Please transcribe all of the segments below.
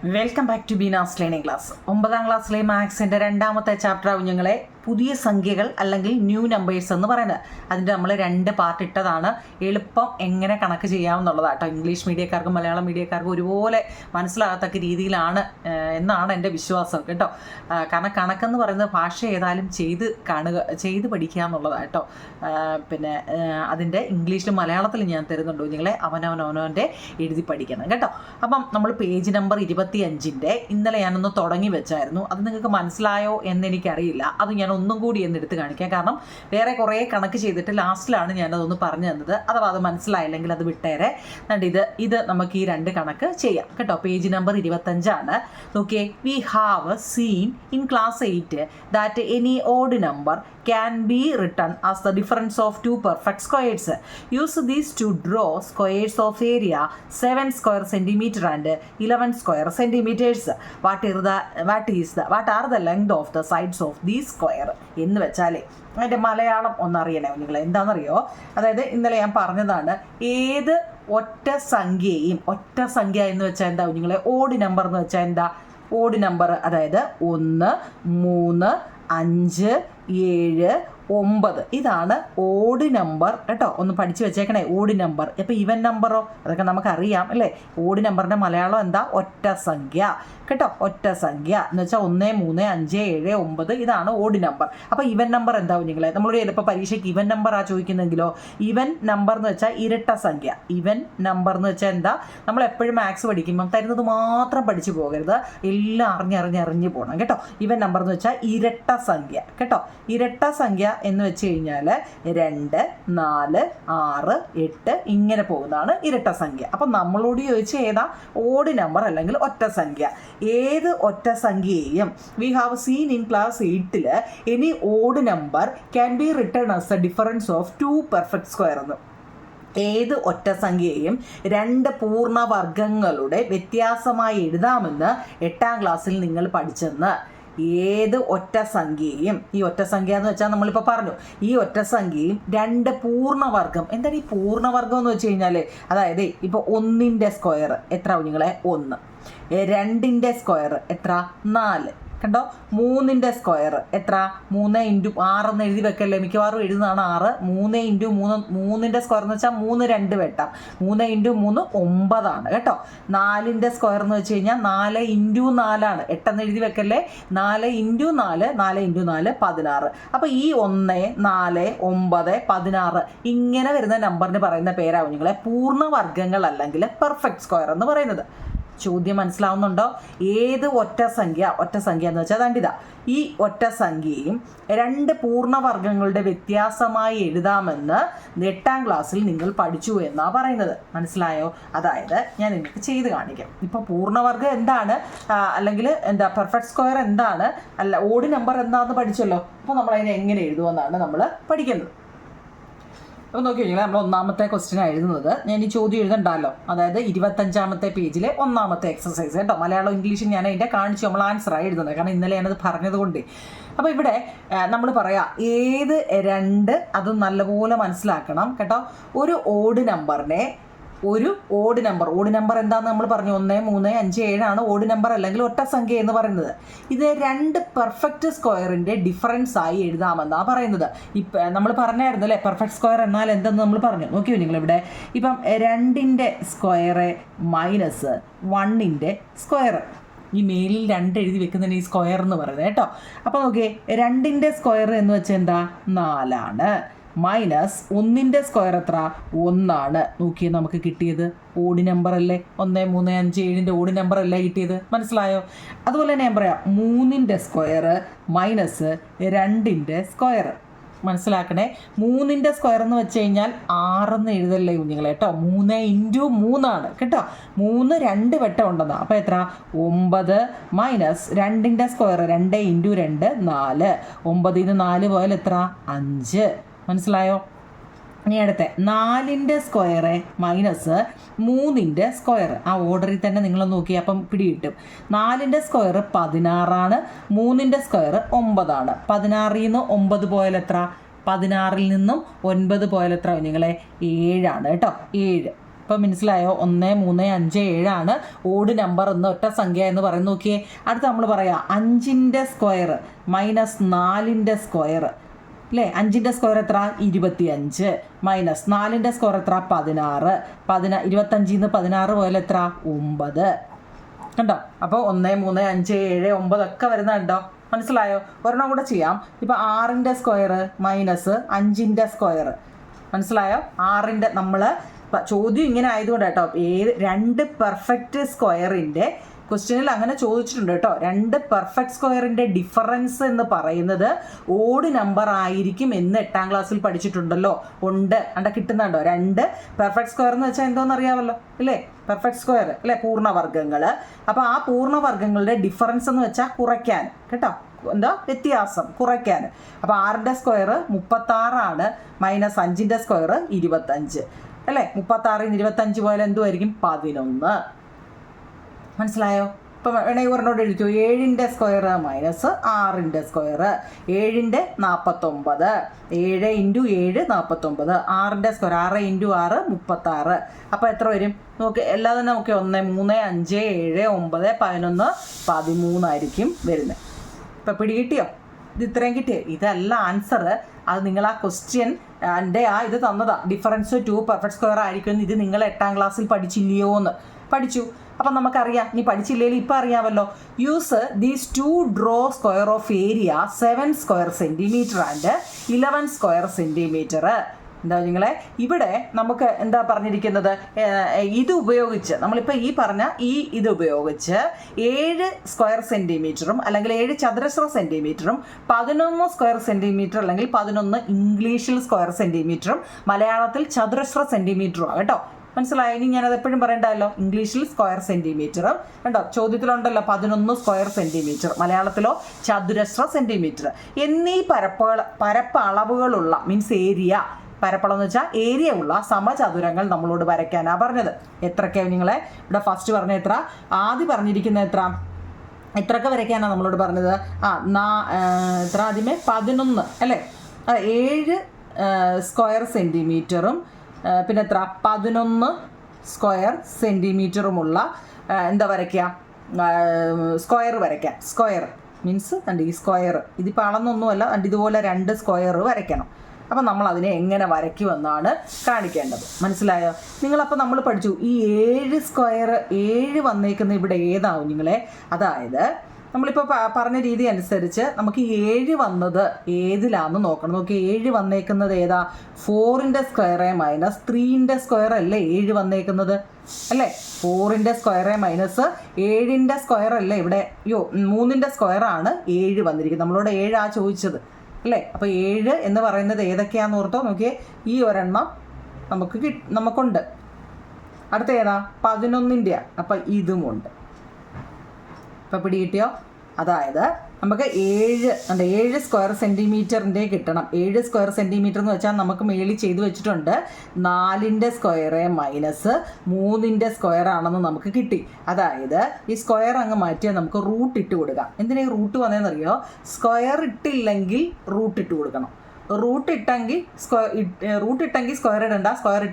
Welcome back to Beena's learning class. 9ാം ക്ലാസ്സിലെ മാത്സിൻ്റെ 2ാമത്തെ ചാപ്റ്റർ ആവും ഞങ്ങളെ പുതിയ സംഖ്യകൾ അല്ലെങ്കിൽ ന്യൂ നമ്പേഴ്സ് എന്ന് പറയുന്നത്. അതിൻ്റെ നമ്മൾ 2 പാർട്ട് ഇട്ടതാണ്. എളുപ്പം എങ്ങനെ കണക്ക് ചെയ്യാമെന്നുള്ളതാണ് കേട്ടോ. ഇംഗ്ലീഷ് മീഡിയക്കാർക്കും മലയാളം മീഡിയക്കാർക്കും ഒരുപോലെ മനസ്സിലാകത്തക്ക രീതിയിലാണ് എന്നാണ് എൻ്റെ വിശ്വാസം കേട്ടോ. കാരണം കണക്കെന്ന് പറയുന്നത് ഭാഷ ഏതായാലും ചെയ്ത് പഠിക്കുക എന്നുള്ളതാണ് കേട്ടോ. പിന്നെ അതിൻ്റെ ഇംഗ്ലീഷിലും മലയാളത്തിലും ഞാൻ തരുന്നുണ്ടോ നിങ്ങളെ അവനവൻ്റെ എഴുതി പഠിക്കണം കേട്ടോ. അപ്പം നമ്മൾ പേജ് നമ്പർ 25 ഇന്നലെ ഞാനൊന്ന് തുടങ്ങി വെച്ചായിരുന്നു. അത് നിങ്ങൾക്ക് മനസ്സിലായോ എന്നെനിക്കറിയില്ല. അത് ഞാൻ ഒന്നും കൂടി എടുത്ത് കാണിക്കാം. കാരണം വേറെ കുറേ കണക്ക് ചെയ്തിട്ട് ലാസ്റ്റിലാണ് ഞാനതൊന്ന് പറഞ്ഞു തന്നത്. അഥവാ അത് മനസ്സിലായില്ലെങ്കിൽ അത് വിട്ടേരെ. ഇത് നമുക്ക് ഈ 2 കണക്ക് ചെയ്യാം കേട്ടോ. പേജ് നമ്പർ 25 നോക്കിയേ. V have seen in class 8 that any odd number can be written as the difference of 2 perfect squares. Use these to draw squares of area 7 square centimeter and 11 square centimeters. What are the length of the sides of these square? എന്ന് വെച്ചാലേ അതിൻ്റെ മലയാളം ഒന്നറിയണേ നിങ്ങൾ. എന്താണെന്നറിയോ? അതായത് ഇന്നലെ ഞാൻ പറഞ്ഞതാണ്, ഏത് ഒറ്റ സംഖ്യ എന്ന് വെച്ചാൽ എന്താ നിങ്ങളെ? ഓഡ് നമ്പർ എന്ന് വെച്ചാൽ എന്താ? ഓഡ് നമ്പർ അതായത് 1, 3, 5, 7, 9 ഇതാണ് ഓഡ് നമ്പർ കേട്ടോ. ഒന്ന് പഠിച്ചു വെച്ചേക്കണേ ഓഡ് നമ്പർ. ഇപ്പോൾ ഈവൻ നമ്പറോ അതൊക്കെ നമുക്കറിയാം അല്ലേ. ഓഡ് നമ്പറിൻ്റെ മലയാളം എന്താ? ഒറ്റ സംഖ്യ കേട്ടോ. ഒറ്റ സംഖ്യ എന്ന് വെച്ചാൽ 1, 3, 5, 7, 9 ഇതാണ് ഓഡ് നമ്പർ. അപ്പോൾ ഈവൻ നമ്പർ എന്താവും നിങ്ങളെ? നമ്മളോട് ചിലപ്പോൾ പരീക്ഷയ്ക്ക് ഈവൻ നമ്പർ ചോദിക്കുന്നെങ്കിലോ? ഈവൻ നമ്പർ എന്ന് വെച്ചാൽ ഇരട്ട സംഖ്യ. ഈവൻ നമ്പർ എന്ന് വെച്ചാൽ എന്താ? നമ്മൾ എപ്പോഴും മാത്സ് പഠിക്കുമ്പം തരുന്നത് മാത്രം പഠിച്ചു പോകരുത്, എല്ലാം അറിഞ്ഞ് പോകണം കേട്ടോ. ഈവൻ നമ്പർ എന്ന് വെച്ചാൽ ഇരട്ട സംഖ്യ കേട്ടോ. ഇരട്ട സംഖ്യ എന്ന് വെച്ച് കഴിഞ്ഞാൽ 2, 4, 6, 8 ഇങ്ങനെ പോകുന്നതാണ് ഇരട്ട സംഖ്യ. അപ്പം നമ്മളോട് ചോദിച്ച ഏതാ? ഓഡ് നമ്പർ അല്ലെങ്കിൽ ഒറ്റ സംഖ്യ. ഏത് ഒറ്റ സംഖ്യയെയും we have seen in class 8 any odd number can be written as a difference of 2 perfect square എന്ന്. ഏത് ഒറ്റ സംഖ്യയെയും 2 പൂർണ്ണവർഗങ്ങളുടെ വ്യത്യാസമായി എഴുതാമെന്ന് 8ാം ക്ലാസ്സിൽ നിങ്ങൾ പഠിച്ചെന്ന്. ഏത് ഒറ്റ സംഖ്യയും, ഈ ഒറ്റ സംഖ്യ എന്ന് വെച്ചാൽ നമ്മളിപ്പോൾ പറഞ്ഞു, ഈ ഒറ്റ സംഖ്യയും 2 പൂർണ്ണവർഗം. എന്താണ് ഈ പൂർണ്ണവർഗം എന്ന് വെച്ച് കഴിഞ്ഞാൽ? അതായത് ഇപ്പോൾ 1ൻ്റെ സ്ക്വയർ എത്ര നിങ്ങളെ? 1. 2ൻ്റെ സ്ക്വയർ എത്ര? 4 കണ്ടോ. 3ൻ്റെ സ്ക്വയർ എത്ര? 3 × 6 എന്ന് എഴുതി വെക്കല്ലേ, മിക്കവാറും എഴുതുന്നതാണ് 6. 3 × 3, 3ൻ്റെ സ്ക്വയർ എന്ന് വെച്ചാൽ 3 2 വെട്ടാം. 3 × 3 9 കേട്ടോ. 4ൻ്റെ സ്ക്വയർ എന്ന് വെച്ച് കഴിഞ്ഞാൽ 4 × 4 8 എന്ന് എഴുതി വെക്കല്ലേ. 4 × 4 4 × 4 16. അപ്പോൾ ഈ 1, 4, 9, 16 ഇങ്ങനെ വരുന്ന നമ്പറിന് പറയുന്ന പേരാവും നിങ്ങളെ പൂർണ്ണവർഗങ്ങൾ അല്ലെങ്കിൽ പെർഫെക്റ്റ് സ്ക്വയർ എന്ന് പറയുന്നത്. ചോദ്യം മനസ്സിലാവുന്നുണ്ടോ? ഏത് ഒറ്റ സംഖ്യ എന്ന് വെച്ചാൽ കണ്ടിതാ, ഈ ഒറ്റ സംഖ്യയും 2 പൂർണ്ണവർഗങ്ങളുടെ വ്യത്യാസമായി എഴുതാമെന്ന് 8ാം ക്ലാസ്സിൽ നിങ്ങൾ പഠിച്ചു എന്നാണ് പറയുന്നത്. മനസ്സിലായോ? അതായത് ഞാൻ നിങ്ങൾക്ക് ചെയ്ത് കാണിക്കാം. ഇപ്പോൾ പൂർണ്ണവർഗം എന്താണ് അല്ലെങ്കിൽ എന്താ പെർഫെക്റ്റ് സ്ക്വയർ എന്താണ്, ഓഡ് നമ്പർ എന്താണെന്ന് പഠിച്ചല്ലോ. അപ്പോൾ നമ്മളതിനെ എങ്ങനെ എഴുതുമെന്നാണ് നമ്മൾ പഠിക്കുന്നത്. അപ്പോൾ നോക്കി കഴിഞ്ഞാൽ നമ്മൾ 1ാമത്തെ ക്വസ്റ്റ്യനാണ് എഴുതുന്നത്. ഞാൻ ഈ ചോദ്യം എഴുതണ്ടല്ലോ. അതായത് 25ാമത്തെ പേജിലെ 1ാമത്തെ എക്സസൈസ് കേട്ടോ. മലയാളം ഇംഗ്ലീഷും ഞാൻ അതിൻ്റെ കാണിച്ചു നമ്മൾ ആൻസറാണ് എഴുതുന്നത്, കാരണം ഇന്നലെ ഞാനത് പറഞ്ഞതുകൊണ്ട്. അപ്പോൾ ഇവിടെ നമ്മൾ പറയാം ഏത് 2 അതും നല്ലപോലെ മനസ്സിലാക്കണം കേട്ടോ. ഒരു ഓഡ് നമ്പറിനെ ഓഡ് നമ്പർ എന്താണെന്ന് നമ്മൾ പറഞ്ഞു. 1, 3, 5, 7 ആണ് ഓഡ് നമ്പർ അല്ലെങ്കിൽ ഒറ്റ സംഖ്യ എന്ന് പറയുന്നത്. ഇത് 2 പെർഫെക്റ്റ് സ്ക്വയറിൻ്റെ ഡിഫറൻസ് ആയി എഴുതാമെന്നാണ് പറയുന്നത്. ഇപ്പം നമ്മൾ പറഞ്ഞായിരുന്നു അല്ലേ, പെർഫെക്റ്റ് സ്ക്വയർ എന്നാൽ എന്തെന്ന് നമ്മൾ പറഞ്ഞു. നോക്കിയോ നിങ്ങളിവിടെ. ഇപ്പം 2ൻ്റെ സ്ക്വയർ മൈനസ് 1ൻ്റെ സ്ക്വയർ. ഈ മേലിൽ 2 എഴുതി വെക്കുന്നതിന് ഈ സ്ക്വയർ എന്ന് പറയുന്നത് കേട്ടോ. അപ്പോൾ നോക്കിയേ, 2ൻ്റെ സ്ക്വയർ എന്ന് വെച്ചാൽ എന്താ? 4 ആണ്. മൈനസ് 1ൻ്റെ സ്ക്വയർ എത്ര? 1 ആണ്. നോക്കിയേ, നമുക്ക് കിട്ടിയത് ഓഡ് നമ്പർ അല്ലേ? 1, 3, 5, 7ൻ്റെ ഓഡ് നമ്പർ അല്ലേ കിട്ടിയത്? മനസ്സിലായോ? അതുപോലെ തന്നെ ഞാൻ പറയാം 3ൻ്റെ സ്ക്വയർ മൈനസ് 2ൻ്റെ സ്ക്വയർ. മനസ്സിലാക്കണേ. 3ൻ്റെ സ്ക്വയർ എന്ന് വെച്ച് കഴിഞ്ഞാൽ 6 എന്ന് എഴുതല്ലേ കുഞ്ഞുങ്ങളെ കേട്ടോ. 3 × 3 ആണ് കേട്ടോ. 3 2 വെട്ടം ഉണ്ടെന്നാ. അപ്പോൾ എത്ര? 9 മൈനസ് 2ൻ്റെ സ്ക്വയർ 2 × 2 4. 9ൽ നിന്ന് 4 പോയാൽ എത്ര? 5. മനസ്സിലായോ? ഇനി അടുത്ത 4ൻ്റെ സ്ക്വയർ മൈനസ് 3ൻ്റെ സ്ക്വയർ. ആ ഓർഡറിൽ തന്നെ നിങ്ങൾ നോക്കി, അപ്പം പിടികിട്ടും. 4ൻ്റെ സ്ക്വയർ 16 ആണ്. 3ൻ്റെ സ്ക്വയർ 9 ആണ്. 16ൽ നിന്ന് 9 പോയാൽ എത്ര? 16ൽ നിന്നും 9 പോയാൽ എത്ര നിങ്ങളെ? 7 ആണ് കേട്ടോ. 7. അപ്പോൾ മനസ്സിലായോ? 1, 3, 5, 7 ഓഡ് നമ്പർ എന്ന് ഒറ്റ സംഖ്യ എന്ന് പറയുന്നത്. നോക്കിയേ, അടുത്ത് നമ്മൾ പറയാം 5ൻ്റെ സ്ക്വയർ മൈനസ് 4ൻ്റെ സ്ക്വയർ അല്ലേ? 5ൻ്റെ സ്ക്വയർ എത്ര? 25 മൈനസ് 4ൻ്റെ സ്ക്വയർ എത്ര? 16. 25 16 പോയാൽ എത്ര? 9. കണ്ടോ? അപ്പോൾ 1, 3, 5, 7, 9 ഒക്കെ വരുന്നുണ്ടോ? മനസ്സിലായോ? ഒരെണ്ണം കൂടെ ചെയ്യാം. ഇപ്പോൾ 6ൻ്റെ സ്ക്വയർ മൈനസ് 5ൻ്റെ സ്ക്വയർ. മനസ്സിലായോ? 6ൻ്റെ നമ്മൾ ചോദ്യം ഇങ്ങനെ ആയതുകൊണ്ട് കേട്ടോ, 2 പെർഫെക്റ്റ് സ്ക്വയറിൻ്റെ ക്വസ്റ്റ്യനിൽ അങ്ങനെ ചോദിച്ചിട്ടുണ്ട് കേട്ടോ. 2 പെർഫെക്റ്റ് സ്ക്വയറിൻ്റെ ഡിഫറൻസ് എന്ന് പറയുന്നത് ഓഡ് നമ്പർ ആയിരിക്കും എന്ന് 8ാം ക്ലാസ്സിൽ പഠിച്ചിട്ടുണ്ടല്ലോ. ഉണ്ട്, കിട്ടുന്നുണ്ടോ? 2 പെർഫെക്റ്റ് സ്ക്വയർ എന്ന് വെച്ചാൽ എന്തോന്ന് അറിയാമല്ലോ ഇല്ലേ? പെർഫെക്റ്റ് സ്ക്വയർ അല്ലേ? പൂർണ്ണവർഗ്ഗങ്ങൾ. അപ്പോൾ ആ പൂർണ്ണവർഗ്ഗങ്ങളുടെ ഡിഫറൻസ് എന്ന് വെച്ചാൽ കുറയ്ക്കാൻ കേട്ടോ, എന്താ വ്യത്യാസം കുറയ്ക്കാൻ. അപ്പോൾ 6ൻ്റെ സ്ക്വയർ 36 മൈനസ് 5ൻ്റെ സ്ക്വയർ 25 അല്ലേ? 36 25 പോയാൽ എന്തുമായിരിക്കും? 11. മനസ്സിലായോ? ഇപ്പം വേണമെങ്കിൽ ഒരെണ്ണോട് എഴുതിക്കോ. 7ൻ്റെ സ്ക്വയർ മൈനസ് 6ൻ്റെ സ്ക്വയർ. 7ൻ്റെ 49. 7 × 7 49. 6ൻ്റെ സ്ക്വയർ 6 × 6 36. അപ്പോൾ എത്ര വരും? നോക്കി എല്ലാം തന്നെ നോക്കി. 1, 3, 5, 7, 9, 11, 13 ആയിരിക്കും വരുന്നത്. ഇപ്പം പിടികിട്ടിയോ? ഇത് ഇത്രയും കിട്ടിയോ? ഇതല്ല ആൻസർ. അത് നിങ്ങൾ ആ ക്വസ്റ്റ്യൻ ഇത് തന്നതാ. ഡിഫറൻസ് 2 പെർഫെക്റ്റ് സ്ക്വയർ ആയിരിക്കും. ഇത് നിങ്ങൾ 8ാം ക്ലാസ്സിൽ പഠിച്ചില്ലയോ എന്ന്. പഠിച്ചു. അപ്പം നമുക്കറിയാം. ഇനി പഠിച്ചില്ലെങ്കിൽ ഇപ്പം അറിയാമല്ലോ. Use these 2 draw square of area 7 square centimetre and 11 square centimetre. എന്താ നിങ്ങളെ ഇവിടെ നമുക്ക് എന്താ പറഞ്ഞിരിക്കുന്നത്? ഇത് ഉപയോഗിച്ച് നമ്മളിപ്പോൾ ഈ പറഞ്ഞ ഇത് ഉപയോഗിച്ച് 7 സ്ക്വയർ സെൻറ്റിമീറ്ററും അല്ലെങ്കിൽ 7 ചതുരശ്ര സെൻറ്റിമീറ്ററും 11 സ്ക്വയർ സെൻറ്റിമീറ്റർ അല്ലെങ്കിൽ 11 ഇംഗ്ലീഷിൽ സ്ക്വയർ സെൻറ്റിമീറ്ററും മലയാളത്തിൽ ചതുരശ്ര സെൻറ്റിമീറ്ററും കേട്ടോ. മനസ്സിലായോ? ഇനി ഞാനത് എപ്പോഴും പറയണ്ടല്ലോ. ഇംഗ്ലീഷിൽ സ്ക്വയർ സെൻറ്റിമീറ്ററും കണ്ടോ, ചോദ്യത്തിലുണ്ടല്ലോ 11 സ്ക്വയർ സെൻറ്റിമീറ്റർ, മലയാളത്തിലോ ചതുരശ്ര സെൻറ്റിമീറ്റർ എന്നീ പരപ്പ് അളവുകളുള്ള മീൻസ് ഏരിയ, പരപ്പളമെന്ന് വെച്ചാൽ ഏരിയ ഉള്ള സമചതുരങ്ങൾ നമ്മളോട് വരയ്ക്കാനാണ് പറഞ്ഞത്. എത്രയൊക്കെയാണ് നിങ്ങളെ ഇവിടെ ഫസ്റ്റ് പറഞ്ഞ എത്ര? ആദ്യം പറഞ്ഞിരിക്കുന്ന എത്രയൊക്കെ വരയ്ക്കാനാണ് നമ്മളോട് പറഞ്ഞത്? എത്ര ആദ്യമേ? 11 അല്ലേ? 7 സ്ക്വയർ സെൻറ്റിമീറ്ററും പിന്നെ എത്ര? 11 സ്ക്വയർ സെൻറ്റിമീറ്ററുമുള്ള എന്താ വരയ്ക്കുക? സ്ക്വയർ വരയ്ക്കാം. സ്ക്വയർ മീൻസ് ഈ സ്ക്വയർ ഇതിപ്പോൾ അളന്നൊന്നുമല്ല, ഇതുപോലെ 2 സ്ക്വയർ വരയ്ക്കണം. അപ്പം നമ്മൾ അതിനെ എങ്ങനെ വരയ്ക്കുമെന്നാണ് കാണിക്കേണ്ടത്. മനസ്സിലായോ? നിങ്ങളപ്പോൾ നമ്മൾ പഠിച്ചു ഈ 7 സ്ക്വയർ 7 വന്നേക്കുന്ന ഇവിടെ ഏതാവും നിങ്ങളെ? അതായത് നമ്മളിപ്പോൾ പറഞ്ഞ രീതി അനുസരിച്ച് നമുക്ക് ഈ 7 വന്നത് ഏതിലാണെന്ന് നോക്കണം. നോക്കി 7 വന്നേക്കുന്നത് ഏതാ? 4ൻ്റെ സ്ക്വയർ മൈനസ് 3ൻ്റെ സ്ക്വയർ അല്ലേ 7 വന്നേക്കുന്നത് അല്ലേ? 4ൻ്റെ സ്ക്വയർ മൈനസ് 7ൻ്റെ സ്ക്വയർ അല്ലേ ഇവിടെ? 3ൻ്റെ സ്ക്വയർ ആണ് 7 വന്നിരിക്കുന്നത്. നമ്മളോട് 7 ചോദിച്ചത് അല്ലേ? അപ്പോൾ 7 എന്ന് പറയുന്നത് ഏതൊക്കെയാണെന്ന് ഓർത്തോ. നോക്കിയേ, ഈ ഒരെണ്ണം നമുക്കുണ്ട്. അടുത്ത ഏതാ? 11ൻ്റെ. അപ്പം ഇതുമുണ്ട്. ഇപ്പം പിടികിട്ടിയോ? അതായത് നമുക്ക് 7 സ്ക്വയർ സെൻറ്റിമീറ്ററിൻ്റെ കിട്ടണം. 7 സ്ക്വയർ സെൻറ്റിമീറ്റർ എന്ന് വെച്ചാൽ നമുക്ക് മേളിൽ ചെയ്ത് വെച്ചിട്ടുണ്ട് 4ൻ്റെ സ്ക്വയർ മൈനസ് 3ൻ്റെ സ്ക്വയർ ആണെന്ന് നമുക്ക് കിട്ടി. അതായത് ഈ സ്ക്വയർ അങ്ങ് മാറ്റിയാൽ നമുക്ക് റൂട്ട് ഇട്ട് കൊടുക്കാം. എന്തിനാ ഈ റൂട്ട് വന്നതെന്നറിയോ? സ്ക്വയർ ഇട്ടില്ലെങ്കിൽ റൂട്ട് ഇട്ട് കൊടുക്കണം. റൂട്ട് ഇട്ടെങ്കിൽ സ്ക്വയർ ഇടണ്ട. സ്ക്വയർ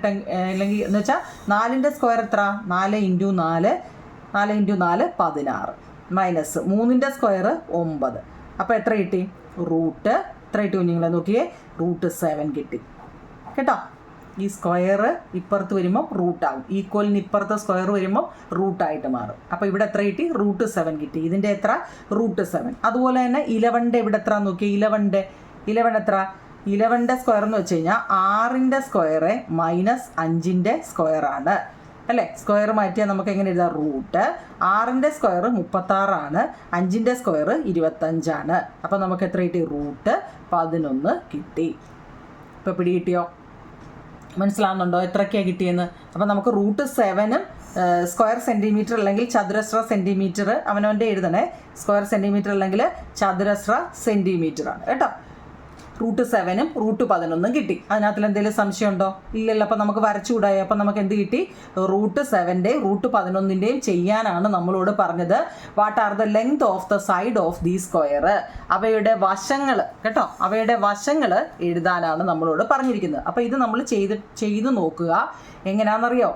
ഇല്ലെങ്കിൽ എന്ന് വെച്ചാൽ 4ൻ്റെ സ്ക്വയർ എത്ര? 4 × 4 16 മൈനസ് 3ൻ്റെ സ്ക്വയർ 9. അപ്പോൾ എത്ര കിട്ടി? റൂട്ട് എത്ര കിട്ടി കുഞ്ഞുങ്ങളെ? നോക്കിയേ, റൂട്ട് 7 കിട്ടി കേട്ടോ. ഈ സ്ക്വയർ ഇപ്പുറത്ത് വരുമ്പോൾ റൂട്ടാകും. ഈക്വലിന് ഇപ്പുറത്തെ സ്ക്വയർ വരുമ്പോൾ റൂട്ടായിട്ട് മാറും. അപ്പോൾ ഇവിടെ എത്ര കിട്ടി? റൂട്ട് 7 കിട്ടി. ഇതിൻ്റെ എത്ര? റൂട്ട് 7. അതുപോലെ തന്നെ 11ൻ്റെ ഇവിടെ എത്ര നോക്കിയേ? 11 എത്ര? 11ൻ്റെ സ്ക്വയർ എന്ന് വെച്ച് കഴിഞ്ഞാൽ 6ൻ്റെ സ്ക്വയർ മൈനസ് 5ൻ്റെ സ്ക്വയർ ആണ് അല്ലേ? സ്ക്വയർ മാറ്റിയാൽ നമുക്ക് എങ്ങനെ എഴുതാം? റൂട്ട് 6ൻ്റെ സ്ക്വയർ 36 5ൻ്റെ സ്ക്വയർ 25. അപ്പോൾ നമുക്ക് എത്ര കിട്ടി? റൂട്ട് 11 കിട്ടി. ഇപ്പോൾ പിടി കിട്ടിയോ? മനസ്സിലാവുന്നുണ്ടോ എത്രയൊക്കെയാണ് കിട്ടിയെന്ന്? അപ്പോൾ നമുക്ക് റൂട്ട് 7 സ്ക്വയർ സെൻറ്റിമീറ്റർ അല്ലെങ്കിൽ ചതുരശ്ര സെൻറ്റിമീറ്റർ അവനവൻ്റെ എഴുതണേ. സ്ക്വയർ സെൻറ്റിമീറ്റർ അല്ലെങ്കിൽ ചതുരശ്ര സെൻറ്റിമീറ്റർ ആണ് കേട്ടോ. റൂട്ട് 7 റൂട്ട് 11 കിട്ടി. അതിനകത്തിൽ എന്തെങ്കിലും സംശയമുണ്ടോ? ഇല്ലല്ലോ. അപ്പം നമുക്ക് വരച്ചുകൂടായി. അപ്പം നമുക്ക് എന്ത് കിട്ടി? റൂട്ട് 7ൻ്റെയും റൂട്ട് 11ൻ്റെയും ചെയ്യാനാണ് നമ്മളോട് പറഞ്ഞത്. What are the length of the side of the square? അവയുടെ വശങ്ങൾ കേട്ടോ, അവയുടെ വശങ്ങൾ എഴുതാനാണ് നമ്മളോട് പറഞ്ഞിരിക്കുന്നത്. അപ്പോൾ ഇത് നമ്മൾ ചെയ്ത് നോക്കുക. എങ്ങനെയാണെന്നറിയോ?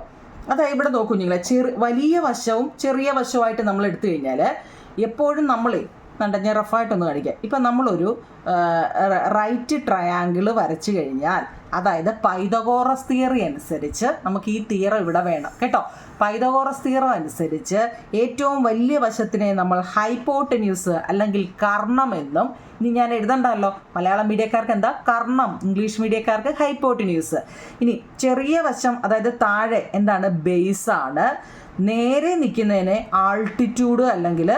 അതായത് ഇവിടെ നോക്കൂ കുഞ്ഞുങ്ങളെ, വലിയ വശവും ചെറിയ വശവുമായിട്ട് നമ്മൾ എടുത്തു കഴിഞ്ഞാൽ എപ്പോഴും നമ്മൾ ഞാൻ റഫായിട്ടൊന്ന് കാണിക്കാം. ഇപ്പം നമ്മളൊരു റൈറ്റ് ട്രയാങ്കിൾ വരച്ചു കഴിഞ്ഞാൽ, അതായത് പൈതഗോറസ് തിയറി അനുസരിച്ച് നമുക്ക് ഈ തിയറം ഇവിടെ വേണം കേട്ടോ. പൈതഗോറസ് തിയറം അനുസരിച്ച് ഏറ്റവും വലിയ വശത്തിനെ നമ്മൾ ഹൈപ്പോട്ടന്യൂസ് അല്ലെങ്കിൽ കർണം എന്നും, ഇനി ഞാൻ എഴുതണ്ടല്ലോ, മലയാളം മീഡിയക്കാർക്ക് എന്താ കർണം, ഇംഗ്ലീഷ് മീഡിയക്കാർക്ക് ഹൈപ്പോട്ടന്യൂസ്. ഇനി ചെറിയ വശം അതായത് താഴെ എന്താണ്, ബേസ് ആണ്. നേരെ നിൽക്കുന്നതിനെ ആൾട്ടിറ്റ്യൂഡ് അല്ലെങ്കിൽ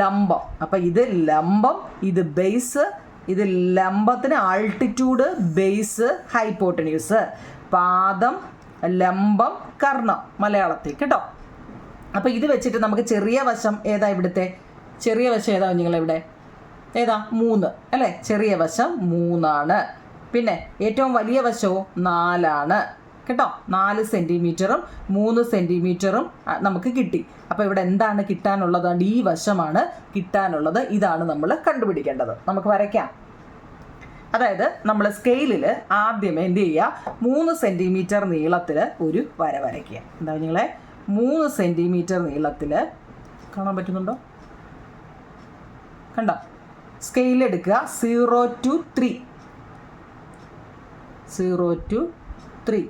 ലംബം. അപ്പം ഇത് ലംബം, ഇത് ബേസ്, ഇത് ലംബത്തിന് ആൾട്ടിറ്റ്യൂഡ്, ബേസ്, ഹൈപ്പോട്ടന്യൂസ്. പാദം, ലംബം, കർണം മലയാളത്തിൽ കേട്ടോ. അപ്പോൾ ഇത് വെച്ചിട്ട് നമുക്ക് ചെറിയ വശം ഏതാ, ഇവിടുത്തെ ചെറിയ വശം ഏതാ നിങ്ങളിവിടെ, ഏതാ 3 അല്ലേ, ചെറിയ വശം 3 പിന്നെ ഏറ്റവും വലിയ വശവും 4 കേട്ടോ. 4 സെൻറ്റിമീറ്ററും 3 സെൻറ്റിമീറ്ററും നമുക്ക് കിട്ടി. അപ്പോൾ ഇവിടെ എന്താണ് കിട്ടാനുള്ളത്, ഈ വശമാണ് കിട്ടാനുള്ളത്. ഇതാണ് നമ്മൾ കണ്ടുപിടിക്കേണ്ടത്. നമുക്ക് വരയ്ക്കാം. അതായത് നമ്മൾ സ്കെയിലിൽ ആദ്യമേ എന്ത് ചെയ്യുക, 3 സെൻറ്റിമീറ്റർ നീളത്തിൽ ഒരു വര വരയ്ക്കുക. എന്താ നിങ്ങളെ, 3 സെൻറ്റിമീറ്റർ നീളത്തിൽ, കാണാൻ പറ്റുന്നുണ്ടോ, കണ്ടോ, സ്കെയിലെടുക്കുക. 0 to 3 0 to 3.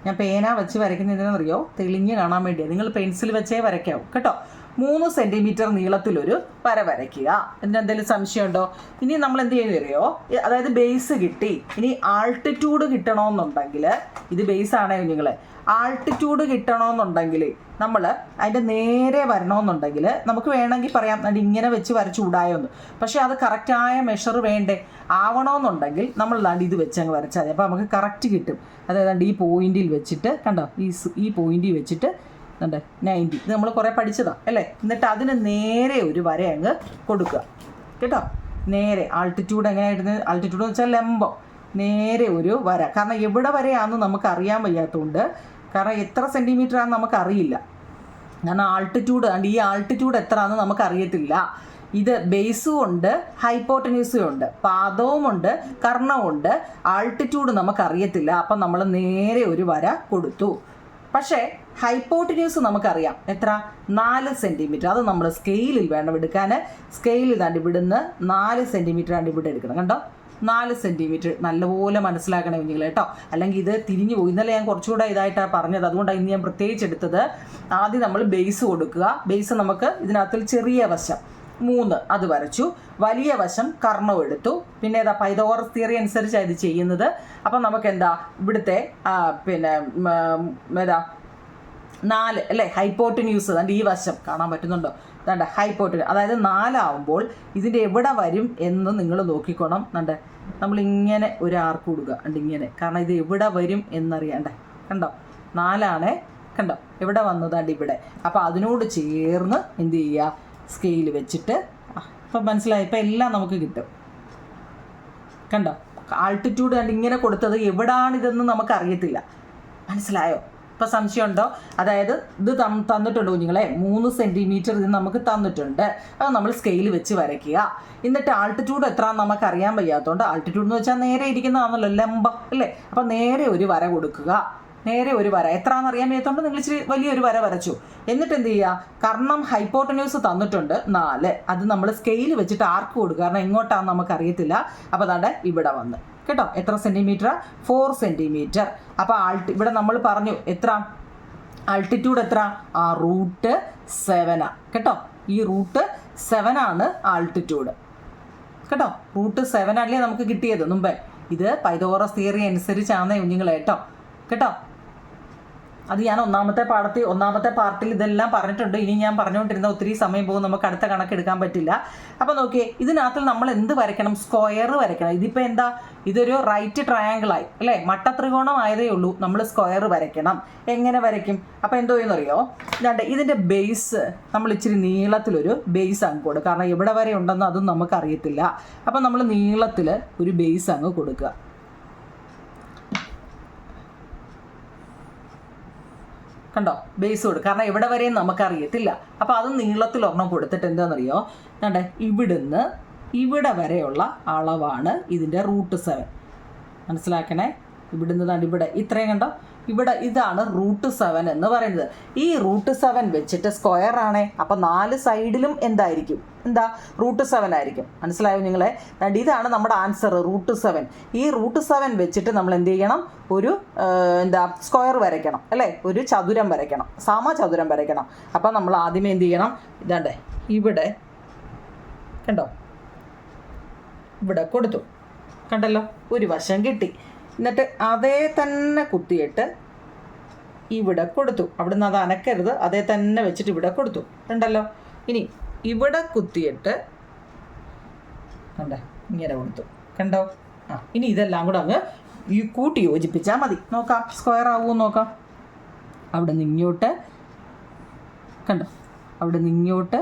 ഞാൻ പേന വെച്ച് വരയ്ക്കുന്നതിനെന്നറിയോ, തെളിഞ്ഞ് കാണാൻ വേണ്ടിയാണ്. നിങ്ങൾ പെൻസിൽ വെച്ചേ വരയ്ക്കാവും കേട്ടോ. 3 സെൻറ്റിമീറ്റർ നീളത്തിലൊരു വര വരയ്ക്കുക. ഇതിന് എന്തെങ്കിലും സംശയമുണ്ടോ? ഇനി നമ്മൾ എന്ത് ചെയ്യുന്നറിയോ, അതായത് ബേസ് കിട്ടി. ഇനി ആൾട്ടിറ്റ്യൂഡ് കിട്ടണമെന്നുണ്ടെങ്കിൽ, ഇത് ബേസാണേ കുഞ്ഞുങ്ങളെ, ആൾട്ടിറ്റ്യൂഡ് കിട്ടണമെന്നുണ്ടെങ്കിൽ നമ്മൾ അതിൻ്റെ നേരെ വരണമെന്നുണ്ടെങ്കിൽ നമുക്ക് വേണമെങ്കിൽ പറയാം ഇങ്ങനെ വെച്ച് വരച്ച് ചൂടായോന്ന്. പക്ഷേ അത് കറക്റ്റായ മെഷർ വേണ്ടേ, ആവണമെന്നുണ്ടെങ്കിൽ നമ്മൾ ഇത് വെച്ച് അങ്ങ് വരച്ചാൽ മതി. അപ്പോൾ നമുക്ക് കറക്റ്റ് കിട്ടും. അതായത് ഈ പോയിന്റിൽ വെച്ചിട്ട് കണ്ടോ, ഈ പോയിന്റിൽ വെച്ചിട്ട് 90, ഇത് നമ്മൾ കുറേ പഠിച്ചതാണ് അല്ലേ. എന്നിട്ട് അതിന് നേരെ ഒരു വര അങ്ങ് കൊടുക്കുക കേട്ടോ. നേരെ ആൾട്ടിറ്റ്യൂഡ് എങ്ങനെയായിരുന്നു, ആൾട്ടിറ്റ്യൂഡ് എന്ന് വെച്ചാൽ ലംബം, നേരെ ഒരു വര. കാരണം എവിടെ വരെയാണെന്ന് നമുക്ക് അറിയാൻ വയ്യാത്തതുകൊണ്ട്, കാരണം എത്ര സെൻറ്റിമീറ്റർ ആണെന്ന് നമുക്കറിയില്ല. കാരണം ആൾട്ടിറ്റ്യൂഡ്, ഈ ആൾട്ടിറ്റ്യൂഡ് എത്ര ആണെന്ന് നമുക്കറിയത്തില്ല. ഇത് ബേസും ഉണ്ട്, ഹൈപ്പോട്ടന്യൂസും ഉണ്ട്, പാദവുമുണ്ട്, കർണവുമുണ്ട്. ആൾട്ടിറ്റ്യൂഡ് നമുക്കറിയത്തില്ല. അപ്പം നമ്മൾ നേരെ ഒരു വര കൊടുത്തു. പക്ഷേ ഹൈപ്പോട്ടന്യൂസ് നമുക്കറിയാം, എത്ര, 4 സെൻറ്റിമീറ്റർ. അത് നമ്മൾ സ്കെയിലിൽ വേണം എടുക്കാൻ. സ്കെയിലിൽ താണ്ടി ഇവിടുന്ന് 4 സെൻറ്റിമീറ്റർ ആണ് ഇവിടെ എടുക്കണം. കണ്ടോ, 4 സെൻറ്റിമീറ്റർ. നല്ലപോലെ മനസ്സിലാക്കണേ കുഞ്ഞുങ്ങൾ കേട്ടോ, അല്ലെങ്കിൽ ഇത് തിരിഞ്ഞു പോകും. ഇന്നലെ ഞാൻ കുറച്ചുകൂടെ ഇതായിട്ടാണ് പറഞ്ഞത്, അതുകൊണ്ടാണ് ഇന്ന് ഞാൻ പ്രത്യേകിച്ച് എടുത്തത്. ആദ്യം നമ്മൾ ബേസ് കൊടുക്കുക. ബേസ് നമുക്ക് ഇതിനകത്തിൽ ചെറിയ വശം 3 അത് വരച്ചു. വലിയ വശം കർണം എടുത്തു. പിന്നെ ഏതാ, പൈതഗോറസ് തിയറി അനുസരിച്ചാണ് ഇത് ചെയ്യുന്നത്. അപ്പം നമുക്ക് എന്താ ഇവിടുത്തെ പിന്നെ ഏതാ 4 അല്ലേ, ഹൈപ്പോട്ടന്യൂസ്. അതിൻ്റെ ഈ വശം കാണാൻ പറ്റുന്നുണ്ടോ, അതാണ്ട് ഹൈപ്പോട്ടന്യൂസ്. അതായത് 4 ആവുമ്പോൾ ഇതിൻ്റെ എവിടെ വരും എന്ന് നിങ്ങൾ നോക്കിക്കോണം. നമ്മളിങ്ങനെ ഒരു ആർക്ക് കൊടുക്കുക, ഇങ്ങനെ, കാരണം ഇത് എവിടെ വരും എന്നറിയണ്ടേ. കണ്ടോ, 4 കണ്ടോ, എവിടെ വന്നതാണ്ട് ഇവിടെ. അപ്പോൾ അതിനോട് ചേർന്ന് എന്ത് ചെയ്യുക, സ്കെയിൽ വെച്ചിട്ട്, ഇപ്പം മനസ്സിലായി, ഇപ്പം എല്ലാം നമുക്ക് കിട്ടും. കണ്ടോ, ആൾട്ടിറ്റ്യൂഡ് കണ്ട് ഇങ്ങനെ കൊടുത്തത് എവിടാണിതെന്ന് നമുക്കറിയത്തില്ല. മനസ്സിലായോ? ഇപ്പോൾ സംശയമുണ്ടോ? അതായത് ഇത് തന്നിട്ടുണ്ട് കുഞ്ഞുങ്ങളെ, 3 സെൻറ്റിമീറ്റർ ഇത് നമുക്ക് തന്നിട്ടുണ്ട്. അത് നമ്മൾ സ്കെയിൽ വെച്ച് വരയ്ക്കുക. എന്നിട്ട് ആൾട്ടിറ്റ്യൂഡ് എത്രയാണെന്ന് നമുക്ക് അറിയാൻ വയ്യാത്തതുകൊണ്ട്, ആൾട്ടിറ്റ്യൂഡ് എന്ന് വെച്ചാൽ നേരെ ഇരിക്കുന്നതാണല്ലോ, ലംബം അല്ലേ. അപ്പോൾ നേരെ ഒരു വര കൊടുക്കുക. നേരെ ഒരു വര എത്രയാണെന്ന് അറിയാൻ വയ്യാത്തതുകൊണ്ട് നിങ്ങൾ ഇച്ചിരി വലിയൊരു വര വരച്ചു. എന്നിട്ട് എന്ത് ചെയ്യുക, കർണം ഹൈപ്പോട്ടന്യൂസ് തന്നിട്ടുണ്ട് 4, അത് നമ്മൾ സ്കെയിൽ വെച്ചിട്ട് ആർക്ക് കൊടുക്കുക. കാരണം എങ്ങോട്ടാണെന്ന് നമുക്കറിയത്തില്ല. അപ്പോൾ അതാണ്ട് ഇവിടെ വന്ന് കേട്ടോ, എത്ര സെൻറ്റിമീറ്റർ, 4 സെൻറ്റിമീറ്റർ. അപ്പോൾ ഇവിടെ നമ്മൾ പറഞ്ഞു എത്ര, ആൾട്ടിറ്റ്യൂഡ് എത്ര, √7 കേട്ടോ. ഈ √7 ആൾട്ടിറ്റ്യൂഡ് കേട്ടോ. √7 അല്ലേ നമുക്ക് കിട്ടിയത് മുമ്പേ. ഇത് പൈതഗോറസ് തിയറി അനുസരിച്ചാണ് കുഞ്ഞുങ്ങളെ കേട്ടോ. അത് ഞാൻ ഒന്നാമത്തെ പാർട്ടിൽ ഇതെല്ലാം പറഞ്ഞിട്ടുണ്ട്. ഇനി ഞാൻ പറഞ്ഞുകൊണ്ടിരുന്ന ഒത്തിരി സമയം പോകും, നമുക്ക് അടുത്ത കണക്കെടുക്കാൻ പറ്റില്ല. അപ്പോൾ നോക്കിയേ, ഇതിനകത്തിൽ നമ്മൾ എന്ത് വരയ്ക്കണം, സ്ക്വയർ വരയ്ക്കണം. ഇതിപ്പോൾ എന്താ, ഇതൊരു റൈറ്റ് ട്രയാങ്കിളായി അല്ലേ, മട്ടത്രികോണം ആയതേ ഉള്ളൂ. നമ്മൾ സ്ക്വയർ വരയ്ക്കണം. എങ്ങനെ വരയ്ക്കും? അപ്പോൾ എന്തോ ചെയ്യുന്നറിയോ, ഇതിൻ്റെ ബേസ് നമ്മൾ ഇച്ചിരി നീളത്തിലൊരു ബേസ് അങ്ങ് കൊടുക്കുക. കാരണം എവിടെ വരെ ഉണ്ടെന്ന് അതും നമുക്കറിയത്തില്ല. അപ്പോൾ നമ്മൾ നീളത്തിൽ ഒരു ബേസ് അങ്ങ് കൊടുക്കുക. കണ്ടോ, ബേസ് കൊടുക്കുക. കാരണം എവിടെ വരെയും നമുക്കറിയത്തില്ല. അപ്പോൾ അത് നീളത്തിൽ ഒരെണ്ണം കൊടുത്തിട്ട് എന്താണെന്നറിയോ, ഇവിടുന്ന് ഇവിടെ വരെയുള്ള അളവാണ് ഇതിൻ്റെ √7. മനസ്സിലാക്കണേ, ഇവിടുന്ന് ദാണ്ട് ഇവിടെ ഇത്രയും കണ്ടോ, ഇവിടെ ഇതാണ് √7 എന്ന് പറയുന്നത്. ഈ √7 വെച്ചിട്ട് സ്ക്വയർ ആണേ, അപ്പം 4 സൈഡിലും എന്തായിരിക്കും, എന്താ √7 ആയിരിക്കും. മനസ്സിലായോ നിങ്ങളെ? ഇതാണ് നമ്മുടെ ആൻസർ √7. ഈ √7 വെച്ചിട്ട് നമ്മൾ എന്ത് ചെയ്യണം, ഒരു സ്ക്വയർ വരയ്ക്കണം അല്ലേ, ഒരു ചതുരം വരയ്ക്കണം, സമചതുരം വരയ്ക്കണം. അപ്പം നമ്മൾ ആദ്യമേ എന്ത് ചെയ്യണം, ഇതാണ്ടേ ഇവിടെ കണ്ടോ, ഇവിടെ കൊടുത്തു കണ്ടല്ലോ, ഒരു വശം കിട്ടി. എന്നിട്ട് അതേ തന്നെ കുത്തിയിട്ട് ഇവിടെ കൊടുത്തു, അവിടുന്ന് അത് അനക്കരുത്, അതേ തന്നെ വെച്ചിട്ട് ഇവിടെ കൊടുത്തു കണ്ടല്ലോ. ഇനി ഇവിടെ കുത്തിയിട്ട് കണ്ടേ ഇങ്ങനെ കൊടുത്തു കണ്ടോ. ഇനി ഇതെല്ലാം കൂടെ അങ്ങ് കൂട്ടി യോജിപ്പിച്ചാൽ മതി. നോക്കാം സ്ക്വയർ ആവുമോ നോക്കാം. അവിടെ നിന്ന് ഇങ്ങോട്ട് കണ്ടോ, അവിടെ നിന്ന് ഇങ്ങോട്ട്